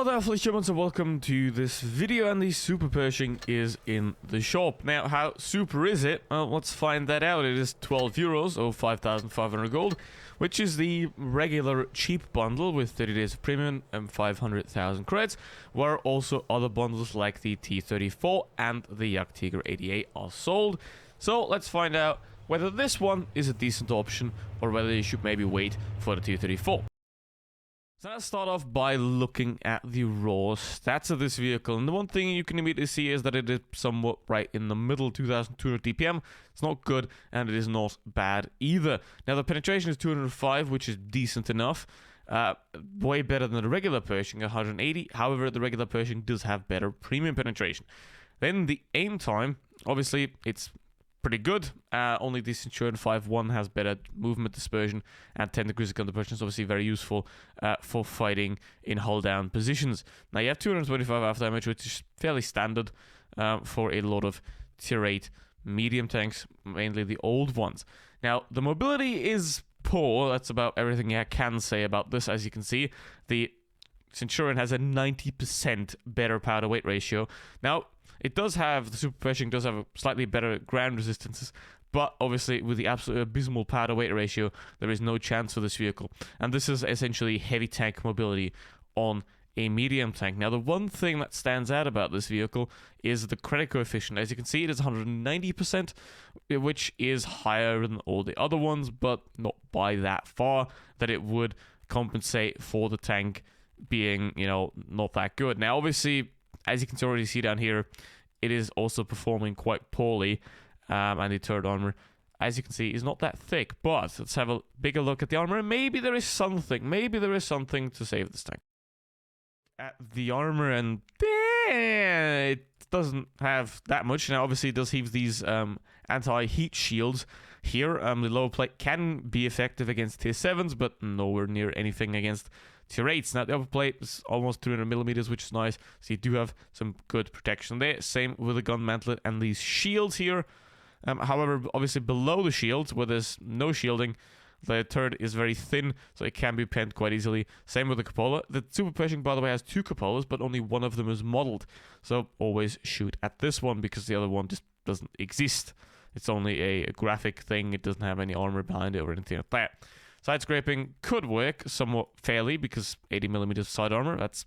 Hello there, fellow humans, and welcome to this video. And the Super Pershing is in the shop. Now, how super is it? Well, let's find that out. It is 12 euros, or 5,500 gold, which is the regular cheap bundle with 30 days of premium and 500,000 credits, where also other bundles like the T-34 and the Jagdtiger 88 are sold. So let's find out whether this one is a decent option or whether you should maybe wait for the T-34. So let's start off by looking at the raw stats of this vehicle. And the one thing you can immediately see is that it is somewhat right in the middle, 2,200 DPM. It's not good, and it is not bad either. Now, the penetration is 205, which is decent enough. Way better than the regular Pershing, 180. However, the regular Pershing does have better premium penetration. Then the aim time, obviously, it's pretty good. Only the Centurion 5.1 has better movement dispersion, and 10 degrees of gun depression is obviously very useful for fighting in hold down positions. Now you have 225 after damage, which is fairly standard for a lot of tier 8 medium tanks, mainly the old ones. Now the mobility is poor. That's about everything I can say about this. As you can see, the Centurion has a 90% better power to weight ratio. Now, it does have, the Super Pershing does have a slightly better ground resistances, but obviously with the absolute abysmal power to weight ratio, there is no chance for this vehicle. And this is essentially heavy tank mobility on a medium tank. Now, the one thing that stands out about this vehicle is the credit coefficient. As you can see, it is 190%, which is higher than all the other ones, but not by that far that it would compensate for the tank being, you know, not that good. Now, obviously, as you can already see down here, it is also performing quite poorly, and the turret armor, as you can see, is not that thick. But let's have a bigger look at the armor, and maybe there is something to save this tank. At the armor, and it doesn't have that much. Now, obviously, it does have these anti-heat shields here. The lower plate can be effective against tier 7s, but nowhere near anything against tier 8s. Now, the upper plate is almost 300 millimeters, which is nice. So you do have some good protection there. Same with the gun mantlet and these shields here. However, obviously below the shields, where there's no shielding, the turret is very thin, so it can be penned quite easily. Same with the cupola. The Super Pershing, by the way, has 2 cupolas, but only one of them is modeled. So always shoot at this one, because the other one just doesn't exist. It's only a graphic thing. It doesn't have any armor behind it or anything like that. Side scraping could work somewhat fairly, because 80mm side armor, that's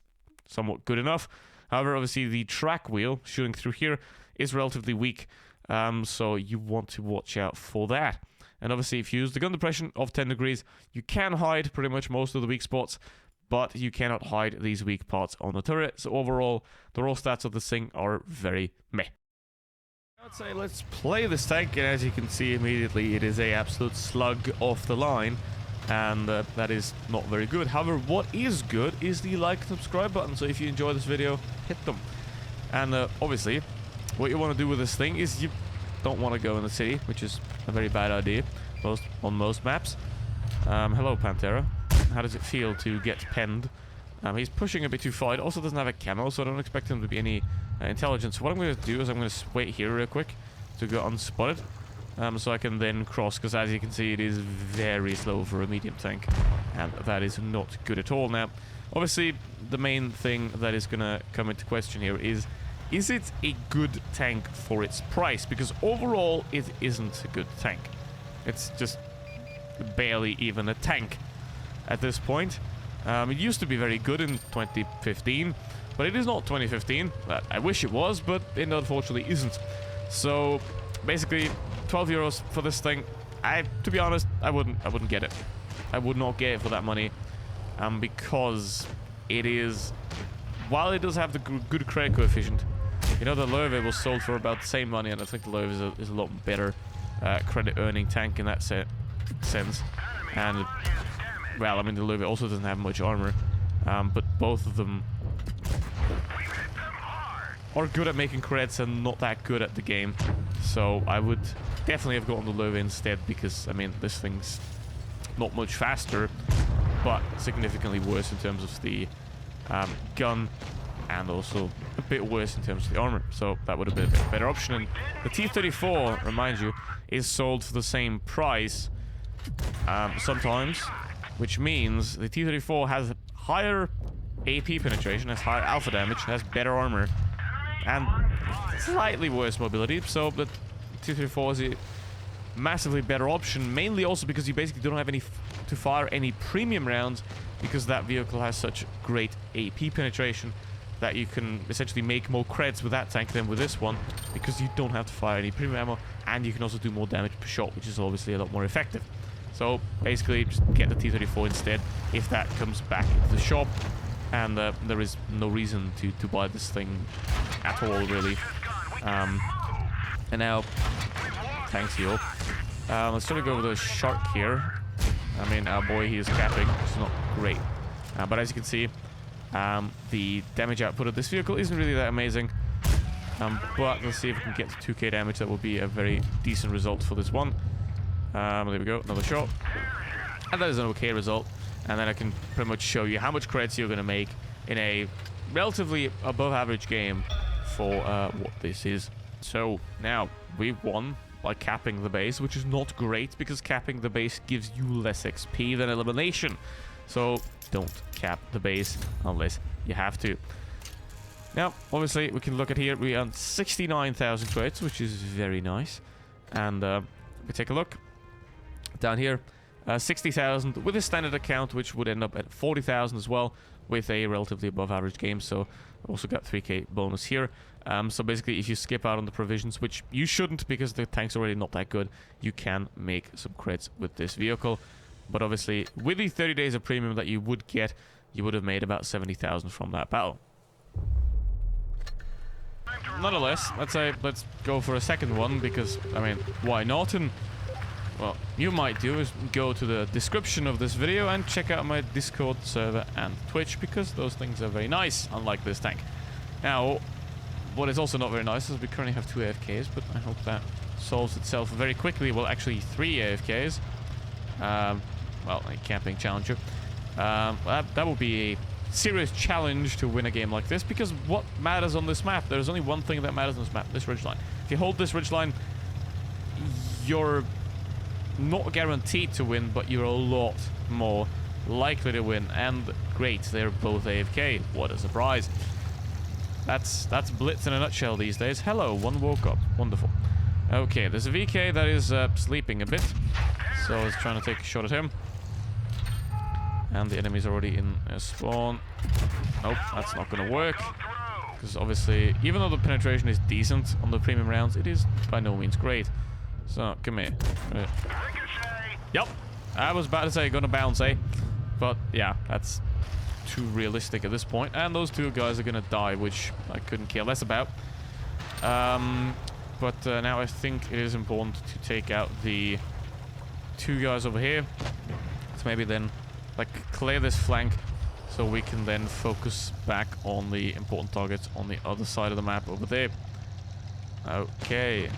somewhat good enough. However, obviously the track wheel shooting through here is relatively weak, so you want to watch out for that. And obviously, if you use the gun depression of 10 degrees, you can hide pretty much most of the weak spots, but you cannot hide these weak parts on the turret. So overall, the raw stats of this thing are very meh. I'd say let's play this tank, and as you can see immediately, it is a absolute slug off the line. And that is not very good. However, what is good is the like and subscribe button. So if you enjoy this video, hit them. And obviously, what you want to do with this thing is you don't want to go in the city, which is a very bad idea on most maps. Hello, Pantera. How does it feel to get penned? He's pushing a bit too far. It also doesn't have a camo, so I don't expect him to be any intelligence. So what I'm going to do is I'm going to wait here real quick to go unspotted. So I can then cross, because as you can see, it is very slow for a medium tank, and that is not good at all. Now, obviously, the main thing that is going to come into question here is it a good tank for its price? Because overall, it isn't a good tank. It's just barely even a tank at this point. It used to be very good in 2015, but it is not 2015. I wish it was, but it unfortunately isn't. So, basically, 12 euros for this thing. To be honest, I wouldn't get it. I would not get it for that money, because it is, while it does have the good credit coefficient, you know, the Löwe was sold for about the same money, and I think the Löwe is a lot better credit earning tank in that sense. And well, I mean, the Löwe also doesn't have much armor, but both of them are good at making credits and not that good at the game. So I would definitely have gotten the Löwe instead, because, I mean, this thing's not much faster, but significantly worse in terms of the gun, and also a bit worse in terms of the armor. So that would have been a better option. And the T-34, remind you, is sold for the same price sometimes, which means the T-34 has higher AP penetration, has higher alpha damage, has better armor, and slightly worse mobility. So the T-34 is a massively better option, mainly also because you basically don't have any to fire any premium rounds, because that vehicle has such great AP penetration that you can essentially make more creds with that tank than with this one, because you don't have to fire any premium ammo, and you can also do more damage per shot, which is obviously a lot more effective. So basically just get the T-34 instead if that comes back into the shop, and there is no reason to buy this thing at all, really. And now, thanks you. Let's try to go with the shark here. I mean, our boy, he is capping, which is not great. But as you can see, the damage output of this vehicle isn't really that amazing. But let's see if we can get to 2k damage. That will be a very decent result for this one. There we go, another shot. And that is an okay result. And then I can pretty much show you how much creds you're going to make in a relatively above average game for what this is. So now we've won by capping the base, which is not great because capping the base gives you less XP than elimination. So don't cap the base unless you have to. Now, obviously, we can look at here. We earned 69,000 creds, which is very nice. And we take a look down here. 60,000 with a standard account, which would end up at 40,000 as well, with a relatively above average game. So also got 3k bonus here. So basically, if you skip out on the provisions, which you shouldn't because the tank's already not that good, you can make some creds with this vehicle. But obviously, with the 30 days of premium that you would get, you would have made about 70,000 from that battle. Nonetheless, let's go for a second one, because, I mean, why not? And what you might do is go to the description of this video and check out my Discord server and Twitch, because those things are very nice, unlike this tank. Now, what is also not very nice is we currently have 2 AFKs, but I hope that solves itself very quickly. Well, actually 3 AFKs. Well, a camping challenger. That would be a serious challenge to win a game like this, because what matters on this map? There's only one thing that matters on this map, this ridgeline. If you hold this ridgeline, you're not guaranteed to win, but you're a lot more likely to win. And great, they're both AFK. What a surprise. That's Blitz in a nutshell these days. Hello, one woke up. Wonderful. Okay, there's a VK that is sleeping a bit, so I was trying to take a shot at him. And the enemy's already in a spawn. Nope, that's not gonna work, because obviously, even though the penetration is decent on the premium rounds, it is by no means great. So, come here. Yep, I was about to say gonna bounce, eh? But yeah, that's too realistic at this point. And those 2 guys are gonna die, which I couldn't care less about. But now I think it is important to take out the 2 guys over here. So maybe then, like, clear this flank, so we can then focus back on the important targets on the other side of the map over there. Okay.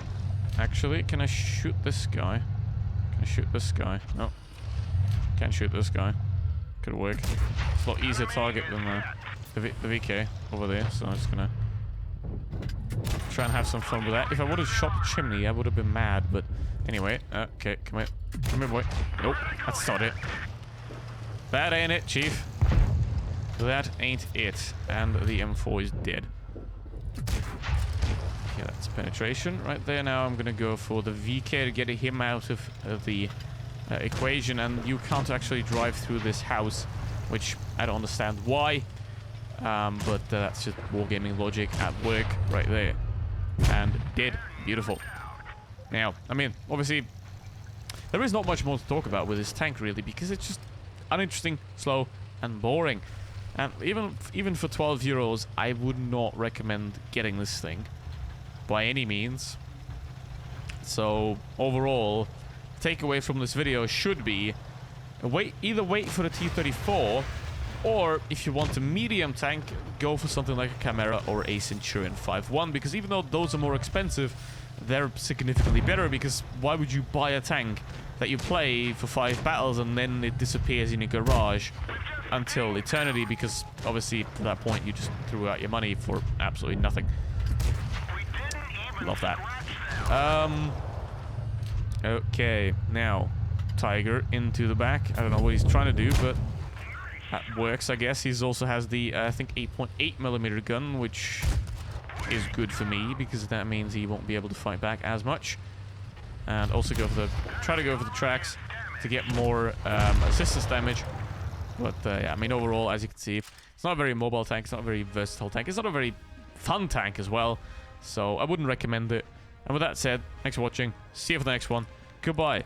Actually, can I shoot this guy? Can I shoot this guy? No. Can't shoot this guy. Could work. It's a lot easier target than the VK over there, so I'm just gonna try and have some fun with that. If I would have shot the chimney, I would have been mad, but anyway. Okay, come here. Come here, boy. Nope, that's not it. That ain't it, Chief. That ain't it. And the M4 is dead. Yeah, that's penetration right there. Now I'm gonna go for the VK to get him out of the equation, and you can't actually drive through this house, which I don't understand why, but that's just wargaming logic at work right there. And dead. Beautiful. Now, I mean, obviously, there is not much more to talk about with this tank, really, because it's just uninteresting, slow, and boring. And even for 12 euros, I would not recommend getting this thing by any means. So overall, takeaway from this video should be either wait for the T-34, or if you want a medium tank, go for something like a Chimera or a Centurion 5-1, because even though those are more expensive, they're significantly better, because why would you buy a tank that you play for 5 battles and then it disappears in your garage until eternity, because obviously at that point you just threw out your money for absolutely nothing. Love that. Okay, now Tiger into the back. I don't know what he's trying to do, but That works, I guess. He also has the, I think, 8.8mm gun, which is good for me, because that means he won't be able to fight back as much. And also try to go for the tracks to get more assistance damage. But yeah, I mean, overall, as you can see, it's not a very mobile tank, it's not a very versatile tank, it's not a very fun tank as well. So I wouldn't recommend it. And with that said, thanks for watching. See you for the next one. Goodbye.